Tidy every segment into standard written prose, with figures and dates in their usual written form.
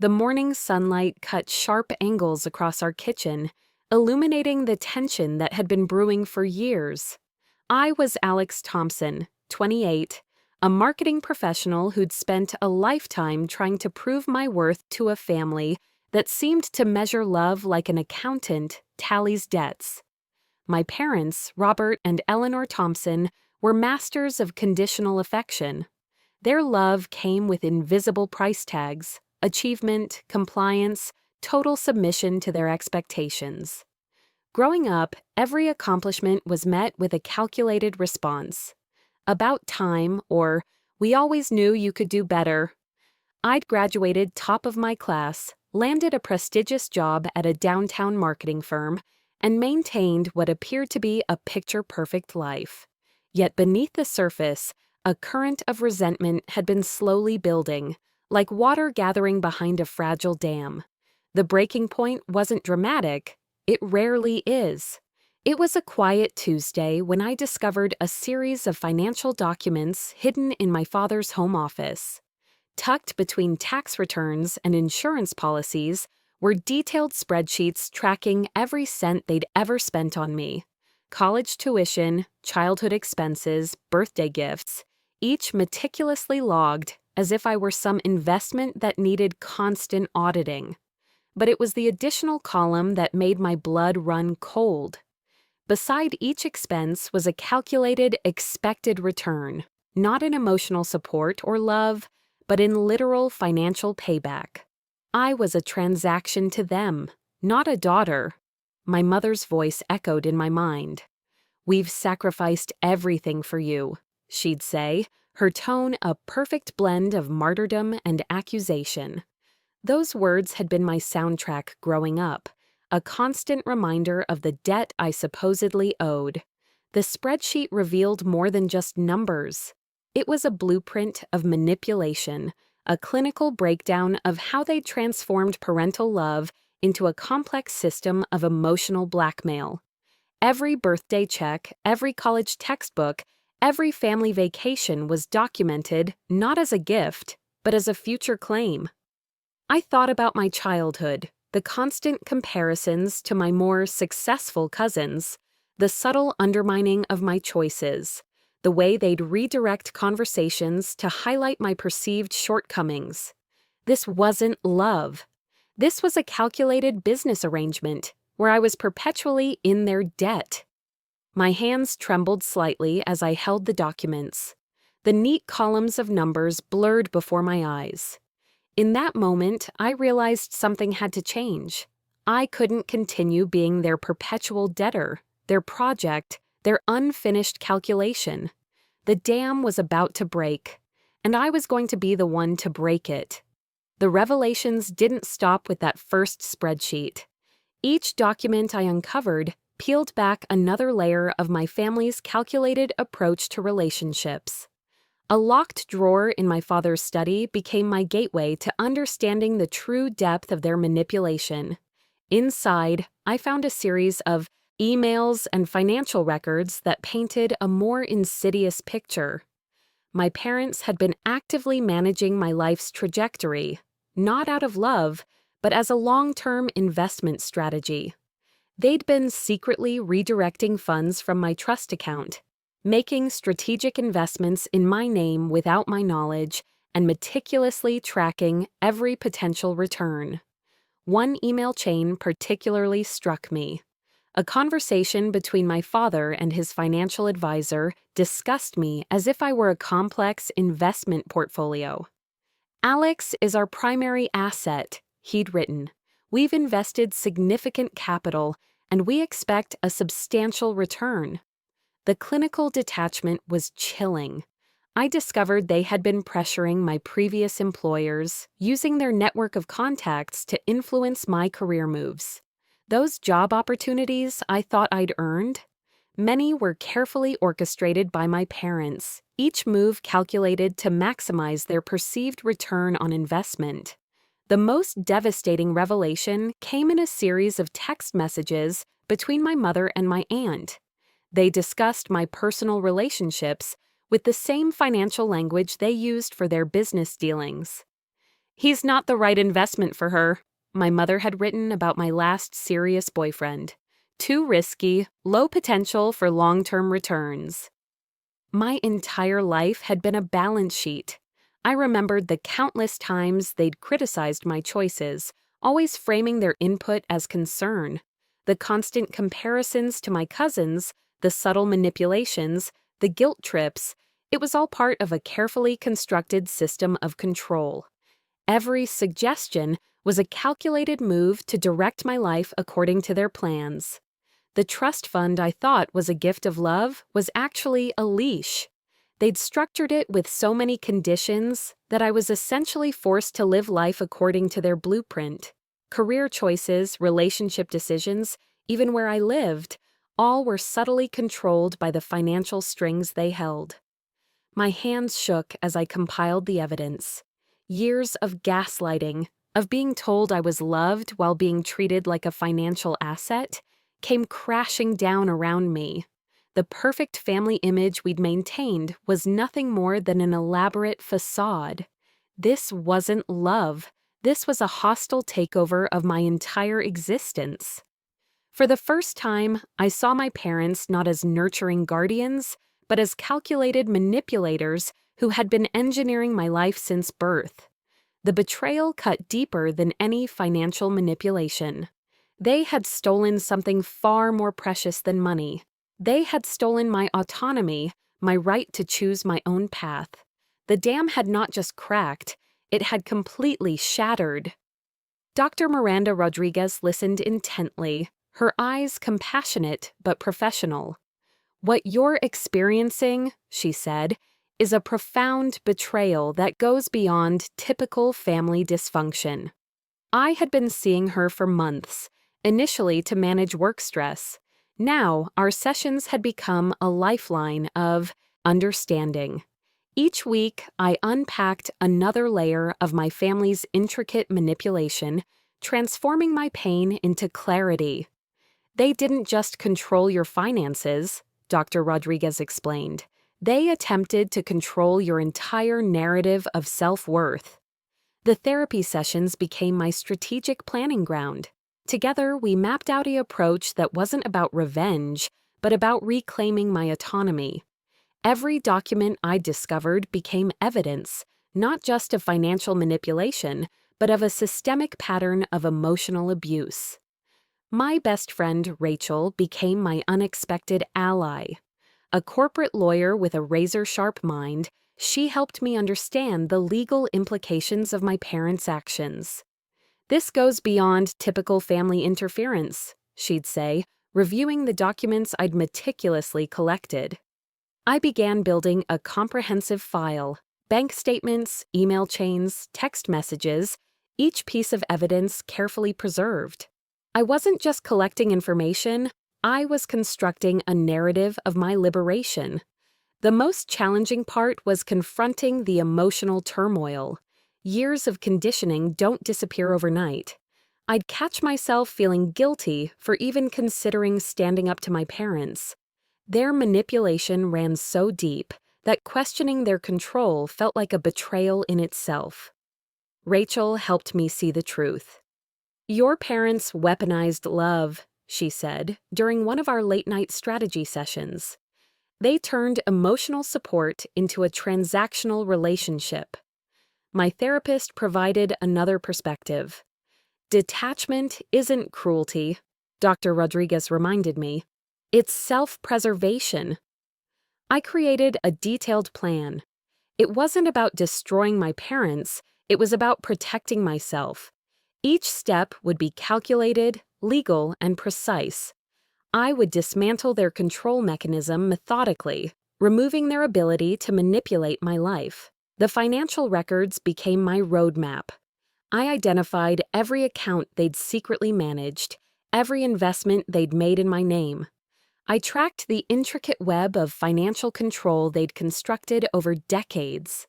The morning sunlight cut sharp angles across our kitchen, illuminating the tension that had been brewing for years. I was Alex Thompson, 28, a marketing professional who'd spent a lifetime trying to prove my worth to a family that seemed to measure love like an accountant tallies debts. My parents, Robert and Eleanor Thompson, were masters of conditional affection. Their love came with invisible price tags: achievement, compliance, total submission to their expectations. Growing up, every accomplishment was met with a calculated response. About time, or we always knew you could do better. I'd graduated top of my class, landed a prestigious job at a downtown marketing firm, and maintained what appeared to be a picture-perfect life. Yet beneath the surface, a current of resentment had been slowly building, like water gathering behind a fragile dam. The breaking point wasn't dramatic. It rarely is. It was a quiet Tuesday when I discovered a series of financial documents hidden in my father's home office. Tucked between tax returns and insurance policies were detailed spreadsheets tracking every cent they'd ever spent on me. College tuition, childhood expenses, birthday gifts, each meticulously logged as if I were some investment that needed constant auditing. But it was the additional column that made my blood run cold. Beside each expense was a calculated expected return, not in emotional support or love, but in literal financial payback. I was a transaction to them, not a daughter. My mother's voice echoed in my mind. "We've sacrificed everything for you," she'd say, her tone a perfect blend of martyrdom and accusation. Those words had been my soundtrack growing up, a constant reminder of the debt I supposedly owed. The spreadsheet revealed more than just numbers. It was a blueprint of manipulation, a clinical breakdown of how they transformed parental love into a complex system of emotional blackmail. Every birthday check, every college textbook, every family vacation was documented not as a gift, but as a future claim. I thought about my childhood, the constant comparisons to my more successful cousins, the subtle undermining of my choices, the way they'd redirect conversations to highlight my perceived shortcomings. This wasn't love. This was a calculated business arrangement where I was perpetually in their debt. My hands trembled slightly as I held the documents. The neat columns of numbers blurred before my eyes. In that moment, I realized something had to change. I couldn't continue being their perpetual debtor, their project, their unfinished calculation. The dam was about to break, and I was going to be the one to break it. The revelations didn't stop with that first spreadsheet. Each document I uncovered peeled back another layer of my family's calculated approach to relationships. A locked drawer in my father's study became my gateway to understanding the true depth of their manipulation. Inside, I found a series of emails and financial records that painted a more insidious picture. My parents had been actively managing my life's trajectory, not out of love, but as a long-term investment strategy. They'd been secretly redirecting funds from my trust account, making strategic investments in my name without my knowledge, and meticulously tracking every potential return. One email chain particularly struck me. A conversation between my father and his financial advisor discussed me as if I were a complex investment portfolio. "Alex is our primary asset," he'd written. "We've invested significant capital, and we expect a substantial return." The clinical detachment was chilling. I discovered they had been pressuring my previous employers, using their network of contacts to influence my career moves. Those job opportunities I thought I'd earned, many were carefully orchestrated by my parents, each move calculated to maximize their perceived return on investment. The most devastating revelation came in a series of text messages between my mother and my aunt. They discussed my personal relationships with the same financial language they used for their business dealings. "He's not the right investment for her," my mother had written about my last serious boyfriend. "Too risky, low potential for long-term returns." My entire life had been a balance sheet. I remembered the countless times they'd criticized my choices, always framing their input as concern. The constant comparisons to my cousins, the subtle manipulations, the guilt trips, it was all part of a carefully constructed system of control. Every suggestion was a calculated move to direct my life according to their plans. The trust fund I thought was a gift of love was actually a leash. They'd structured it with so many conditions that I was essentially forced to live life according to their blueprint. Career choices, relationship decisions, even where I lived, all were subtly controlled by the financial strings they held. My hands shook as I compiled the evidence. Years of gaslighting, of being told I was loved while being treated like a financial asset, came crashing down around me. The perfect family image we'd maintained was nothing more than an elaborate facade. This wasn't love. This was a hostile takeover of my entire existence. For the first time, I saw my parents not as nurturing guardians, but as calculated manipulators who had been engineering my life since birth. The betrayal cut deeper than any financial manipulation. They had stolen something far more precious than money. They had stolen my autonomy, my right to choose my own path. The dam had not just cracked, it had completely shattered. Dr. Miranda Rodriguez listened intently, her eyes compassionate but professional. "What you're experiencing," she said, "is a profound betrayal that goes beyond typical family dysfunction." I had been seeing her for months, initially to manage work stress. Now, our sessions had become a lifeline of understanding. Each week, I unpacked another layer of my family's intricate manipulation, transforming my pain into clarity. "They didn't just control your finances," Dr. Rodriguez explained. "They attempted to control your entire narrative of self-worth." The therapy sessions became my strategic planning ground. Together, we mapped out an approach that wasn't about revenge, but about reclaiming my autonomy. Every document I discovered became evidence, not just of financial manipulation, but of a systemic pattern of emotional abuse. My best friend, Rachel, became my unexpected ally. A corporate lawyer with a razor-sharp mind, she helped me understand the legal implications of my parents' actions. "This goes beyond typical family interference," she'd say, reviewing the documents I'd meticulously collected. I began building a comprehensive file: bank statements, email chains, text messages, each piece of evidence carefully preserved. I wasn't just collecting information, I was constructing a narrative of my liberation. The most challenging part was confronting the emotional turmoil. Years of conditioning don't disappear overnight. I'd catch myself feeling guilty for even considering standing up to my parents. Their manipulation ran so deep that questioning their control felt like a betrayal in itself. Rachel helped me see the truth. "Your parents weaponized love," she said during one of our late-night strategy sessions. "They turned emotional support into a transactional relationship." My therapist provided another perspective. "Detachment isn't cruelty," Dr. Rodriguez reminded me. "It's self-preservation." I created a detailed plan. It wasn't about destroying my parents, it was about protecting myself. Each step would be calculated, legal, and precise. I would dismantle their control mechanism methodically, removing their ability to manipulate my life. The financial records became my roadmap. I identified every account they'd secretly managed, every investment they'd made in my name. I tracked the intricate web of financial control they'd constructed over decades.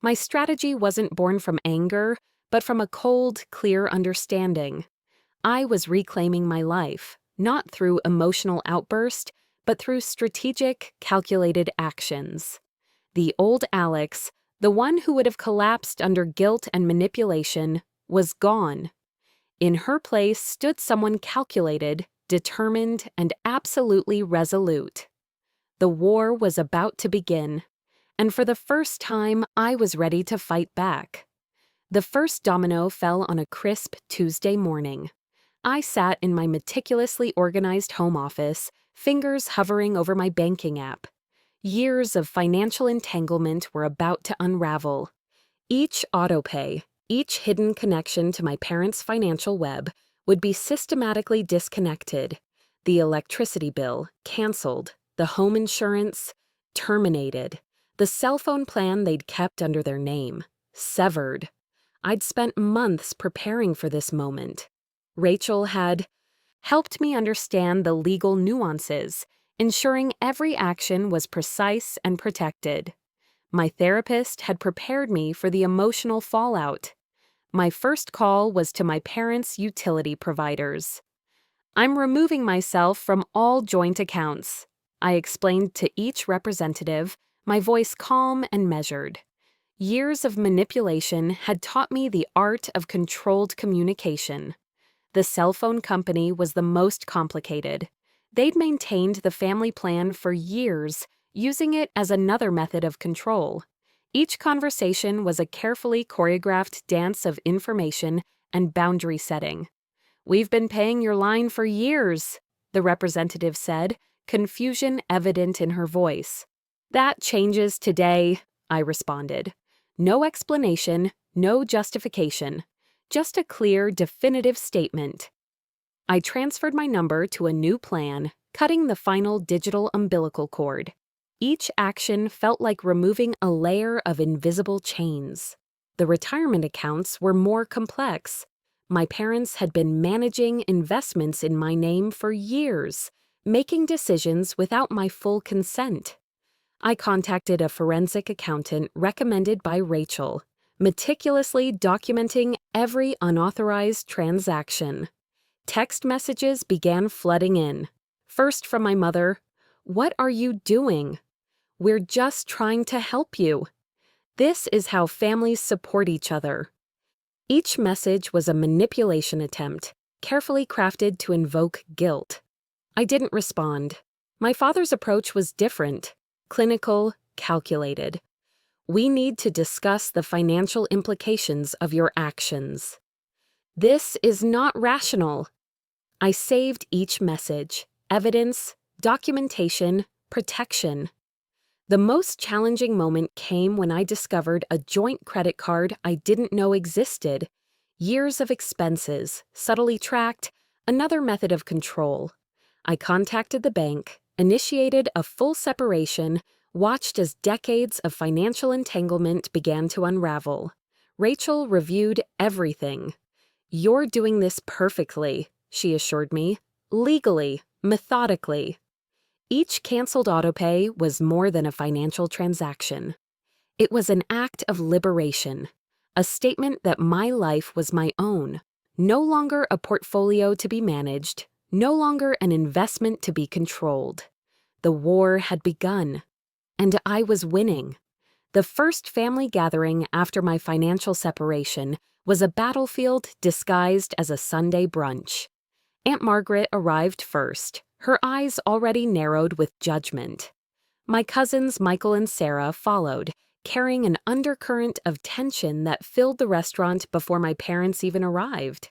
My strategy wasn't born from anger, but from a cold, clear understanding. I was reclaiming my life, not through emotional outburst, but through strategic, calculated actions. The old Alex, The one who would have collapsed under guilt and manipulation was gone. In her place stood someone calculated, determined, and absolutely resolute. The war was about to begin, and for the first time, I was ready to fight back. The first domino fell on a crisp Tuesday morning. I sat in my meticulously organized home office, fingers hovering over my banking app. Years of financial entanglement were about to unravel. Each autopay, each hidden connection to my parents' financial web, would be systematically disconnected. The electricity bill canceled, the home insurance terminated, the cell phone plan they'd kept under their name severed. I'd spent months preparing for this moment. Rachel had helped me understand the legal nuances, ensuring every action was precise and protected. My therapist had prepared me for the emotional fallout. My first call was to my parents' utility providers. "I'm removing myself from all joint accounts," I explained to each representative, my voice calm and measured. Years of manipulation had taught me the art of controlled communication. The cell phone company was the most complicated. They'd maintained the family plan for years, using it as another method of control. Each conversation was a carefully choreographed dance of information and boundary setting. "We've been paying your line for years," the representative said, confusion evident in her voice. "That changes today," I responded. No explanation, no justification, just a clear, definitive statement. I transferred my number to a new plan, cutting the final digital umbilical cord. Each action felt like removing a layer of invisible chains. The retirement accounts were more complex. My parents had been managing investments in my name for years, making decisions without my full consent. I contacted a forensic accountant recommended by Rachel, meticulously documenting every unauthorized transaction. Text messages began flooding in. First from my mother, "What are you doing? We're just trying to help you. This is how families support each other." Each message was a manipulation attempt, carefully crafted to invoke guilt. I didn't respond. My father's approach was different. Clinical, calculated. "We need to discuss the financial implications of your actions." "This is not rational." I saved each message, evidence, documentation, protection. The most challenging moment came when I discovered a joint credit card I didn't know existed. Years of expenses, subtly tracked, another method of control. I contacted the bank, initiated a full separation, watched as decades of financial entanglement began to unravel. Rachel reviewed everything. "You're doing this perfectly," she assured me, "legally, methodically." Each canceled autopay was more than a financial transaction. It was an act of liberation, a statement that my life was my own, no longer a portfolio to be managed, no longer an investment to be controlled. The war had begun, and I was winning. The first family gathering after my financial separation was a battlefield disguised as a Sunday brunch. Aunt Margaret arrived first, her eyes already narrowed with judgment. My cousins Michael and Sarah followed, carrying an undercurrent of tension that filled the restaurant before my parents even arrived.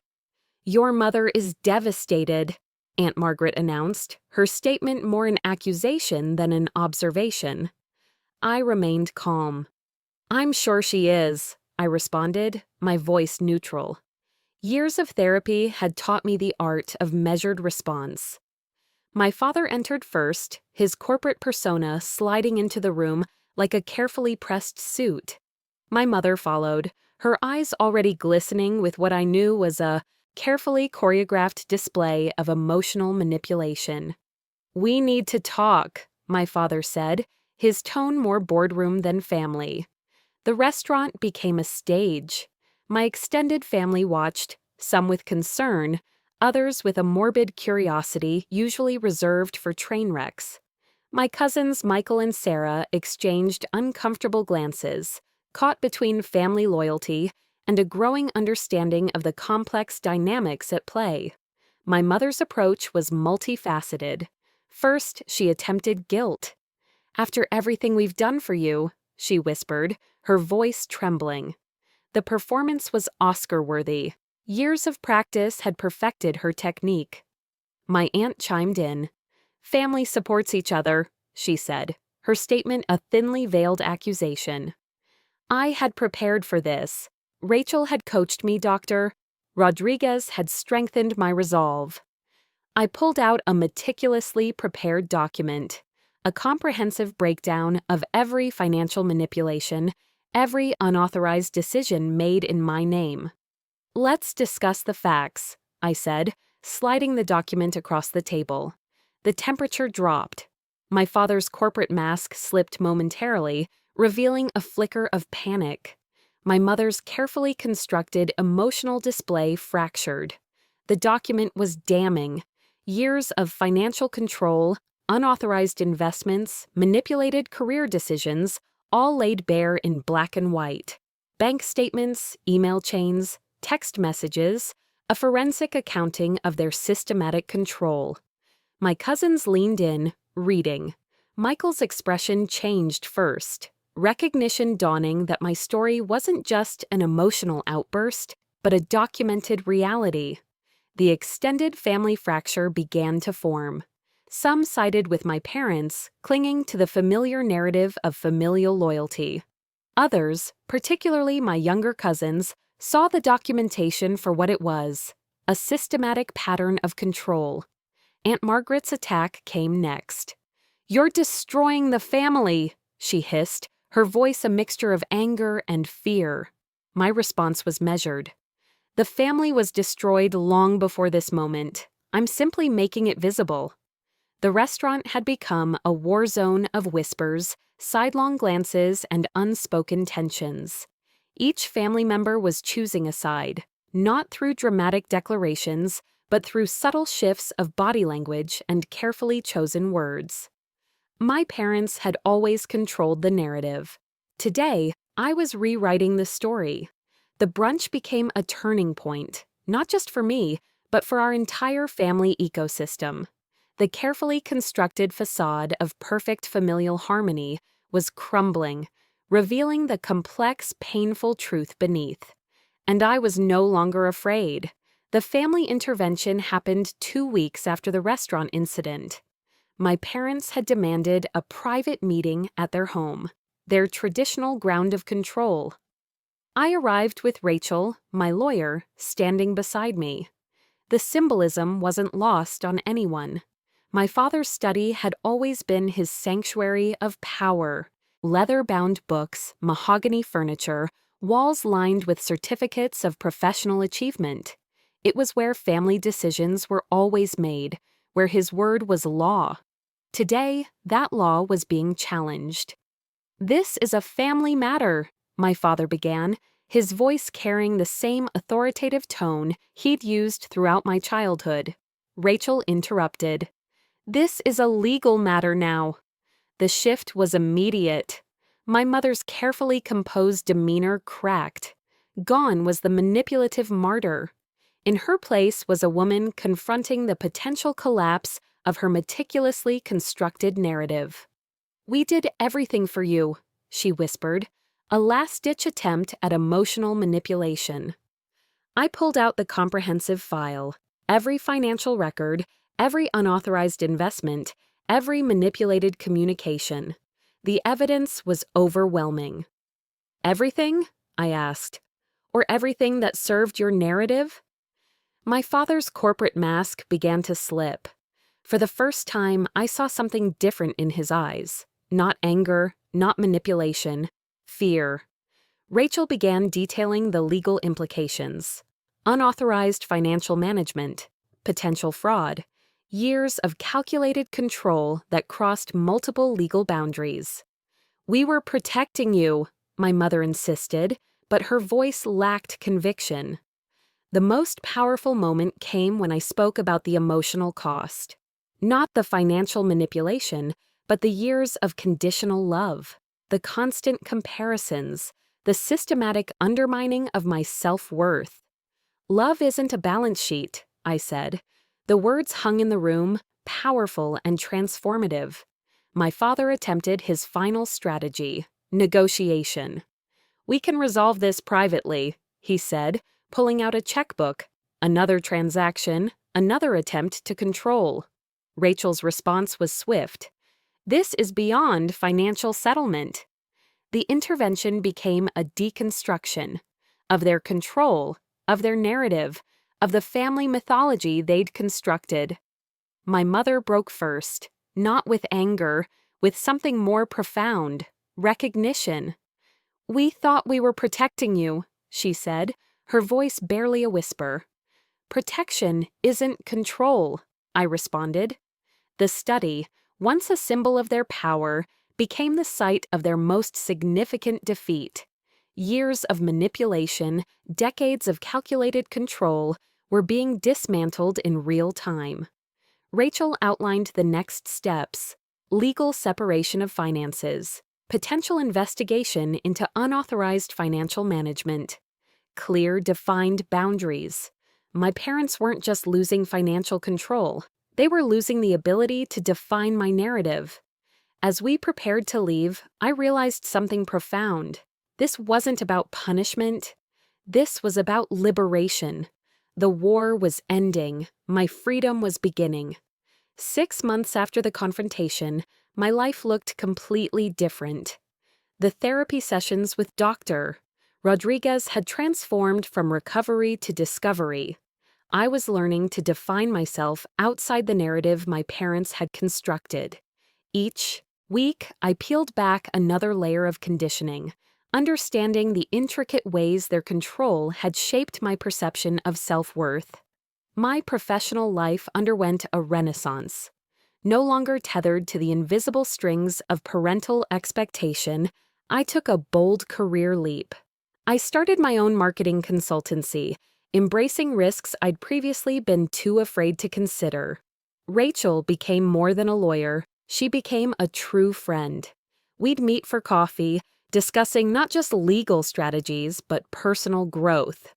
"Your mother is devastated," Aunt Margaret announced, her statement more an accusation than an observation. I remained calm. "I'm sure she is," I responded, my voice neutral. Years of therapy had taught me the art of measured response. My father entered first, his corporate persona sliding into the room like a carefully pressed suit. My mother followed, her eyes already glistening with what I knew was a carefully choreographed display of emotional manipulation. "We need to talk," my father said, his tone more boardroom than family. The restaurant became a stage. My extended family watched, some with concern, others with a morbid curiosity usually reserved for train wrecks. My cousins Michael and Sarah exchanged uncomfortable glances, caught between family loyalty and a growing understanding of the complex dynamics at play. My mother's approach was multifaceted. First, she attempted guilt. "After everything we've done for you," she whispered, her voice trembling. The performance was Oscar-worthy. Years of practice had perfected her technique. My aunt chimed in. "Family supports each other," she said, her statement a thinly veiled accusation. I had prepared for this. Rachel had coached me, Dr. Rodriguez had strengthened my resolve. I pulled out a meticulously prepared document, a comprehensive breakdown of every financial manipulation, every unauthorized decision made in my name. "Let's discuss the facts," I said, sliding the document across the table. The temperature dropped. My father's corporate mask slipped momentarily, revealing a flicker of panic. My mother's carefully constructed emotional display fractured. The document was damning. Years of financial control, unauthorized investments, manipulated career decisions, all laid bare in black and white. Bank statements, email chains, text messages, a forensic accounting of their systematic control. My cousins leaned in, reading. Michael's expression changed first, recognition dawning that my story wasn't just an emotional outburst, but a documented reality. The extended family fracture began to form. Some sided with my parents, clinging to the familiar narrative of familial loyalty. Others, particularly my younger cousins, saw the documentation for what it was, a systematic pattern of control. Aunt Margaret's attack came next. "You're destroying the family," she hissed, her voice a mixture of anger and fear. My response was measured. "The family was destroyed long before this moment. I'm simply making it visible." The restaurant had become a war zone of whispers, sidelong glances, and unspoken tensions. Each family member was choosing a side, not through dramatic declarations, but through subtle shifts of body language and carefully chosen words. My parents had always controlled the narrative. Today, I was rewriting the story. The brunch became a turning point, not just for me, but for our entire family ecosystem. The carefully constructed facade of perfect familial harmony was crumbling, revealing the complex, painful truth beneath. And I was no longer afraid. The family intervention happened 2 weeks after the restaurant incident. My parents had demanded a private meeting at their home, their traditional ground of control. I arrived with Rachel, my lawyer, standing beside me. The symbolism wasn't lost on anyone. My father's study had always been his sanctuary of power. Leather-bound books, mahogany furniture, walls lined with certificates of professional achievement. It was where family decisions were always made, where his word was law. Today, that law was being challenged. "This is a family matter," my father began, his voice carrying the same authoritative tone he'd used throughout my childhood. Rachel interrupted. "This is a legal matter now." The shift was immediate. My mother's carefully composed demeanor cracked. Gone was the manipulative martyr. In her place was a woman confronting the potential collapse of her meticulously constructed narrative. "We did everything for you," she whispered, a last-ditch attempt at emotional manipulation. I pulled out the comprehensive file, every financial record, every unauthorized investment, every manipulated communication. The evidence was overwhelming. "Everything?" I asked. "Or everything that served your narrative?" My father's corporate mask began to slip. For the first time, I saw something different in his eyes. Not anger, not manipulation, fear. Rachel began detailing the legal implications. Unauthorized financial management, potential fraud, years of calculated control that crossed multiple legal boundaries. "We were protecting you," my mother insisted, but her voice lacked conviction. The most powerful moment came when I spoke about the emotional cost. Not the financial manipulation, but the years of conditional love, the constant comparisons, the systematic undermining of my self-worth. "Love isn't a balance sheet," I said. The words hung in the room, powerful and transformative. My father attempted his final strategy, negotiation. "We can resolve this privately," he said, pulling out a checkbook. Another transaction, another attempt to control. Rachel's response was swift. "This is beyond financial settlement." The intervention became a deconstruction of their control, of their narrative, of the family mythology they'd constructed. My mother broke first, not with anger, with something more profound, recognition. "We thought we were protecting you," she said, her voice barely a whisper. "Protection isn't control," I responded. The study, once a symbol of their power, became the site of their most significant defeat. Years of manipulation, decades of calculated control, were being dismantled in real time. Rachel outlined the next steps: legal separation of finances, potential investigation into unauthorized financial management, clear, defined boundaries. My parents weren't just losing financial control, they were losing the ability to define my narrative. As we prepared to leave, I realized something profound. This wasn't about punishment. This was about liberation. The war was ending. My freedom was beginning. 6 months after the confrontation, my life looked completely different. The therapy sessions with Dr. Rodriguez had transformed from recovery to discovery. I was learning to define myself outside the narrative my parents had constructed. Each week, I peeled back another layer of conditioning, understanding the intricate ways their control had shaped my perception of self-worth. My professional life underwent a renaissance. No longer tethered to the invisible strings of parental expectation, I took a bold career leap. I started my own marketing consultancy, embracing risks I'd previously been too afraid to consider. Rachel became more than a lawyer. She became a true friend. We'd meet for coffee, discussing not just legal strategies, but personal growth.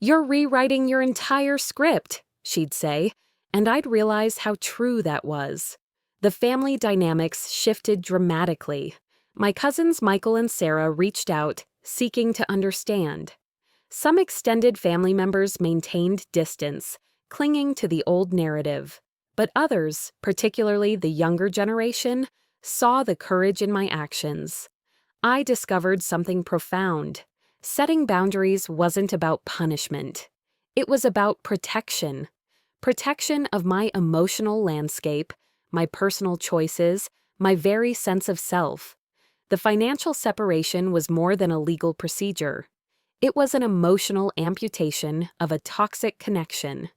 "You're rewriting your entire script," she'd say, and I'd realize how true that was. The family dynamics shifted dramatically. My cousins Michael and Sarah reached out, seeking to understand. Some extended family members maintained distance, clinging to the old narrative. But others, particularly the younger generation, saw the courage in my actions. I discovered something profound. Setting boundaries wasn't about punishment. It was about protection. Protection of my emotional landscape, my personal choices, my very sense of self. The financial separation was more than a legal procedure. It was an emotional amputation of a toxic connection.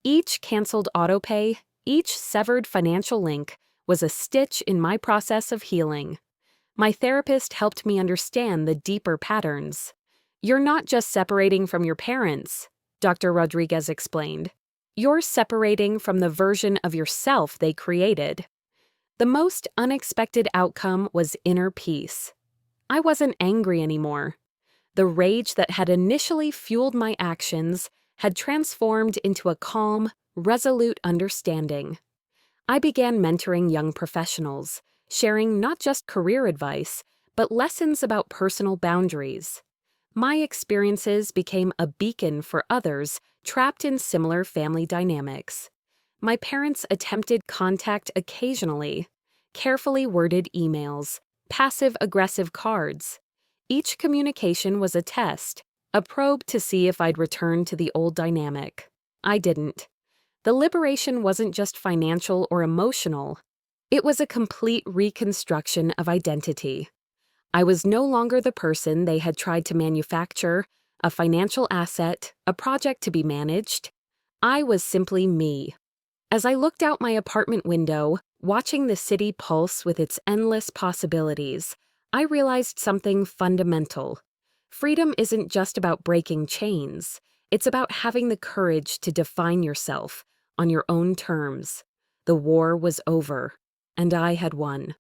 Each canceled autopay, each severed financial link, was a stitch in my process of healing. My therapist helped me understand the deeper patterns. "You're not just separating from your parents," Dr. Rodriguez explained. "You're separating from the version of yourself they created." The most unexpected outcome was inner peace. I wasn't angry anymore. The rage that had initially fueled my actions had transformed into a calm, resolute understanding. I began mentoring young professionals, sharing not just career advice, but lessons about personal boundaries. My experiences became a beacon for others trapped in similar family dynamics. My parents attempted contact occasionally, carefully worded emails, passive-aggressive cards. Each communication was a test, a probe to see if I'd return to the old dynamic. I didn't. The liberation wasn't just financial or emotional. It was a complete reconstruction of identity. I was no longer the person they had tried to manufacture, a financial asset, a project to be managed. I was simply me. As I looked out my apartment window, watching the city pulse with its endless possibilities, I realized something fundamental. Freedom isn't just about breaking chains. It's about having the courage to define yourself on your own terms. The war was over, and I had won.